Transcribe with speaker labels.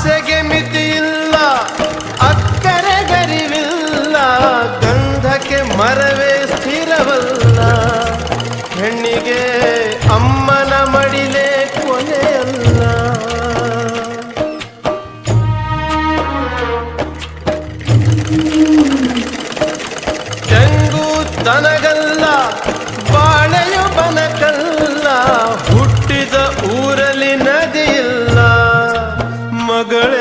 Speaker 1: ಆಸೆಗೆ ಮಿತಿಯಿಲ್ಲ, ಅಕ್ಕರೆ ಗರಿವಿಲ್ಲ, ಗಂಧಕ್ಕೆ ಮರವೇ ಸ್ಥಿರವಲ್ಲ. ಹೆಣ್ಣಿಗೆ ಅಮ್ಮನ ಮಡಿಲೇ ಕೊನೆಯಲ್ಲ. ತೆಂಗು ತನಗಲ್ಲ, ಬಾಳೆಯು ಬನಕಲ್ಲ, ಹುಟ್ಟಿದ ಊರಲ್ಲಿ ನದಿಯಿಲ್ಲ. ಮಗಳೇ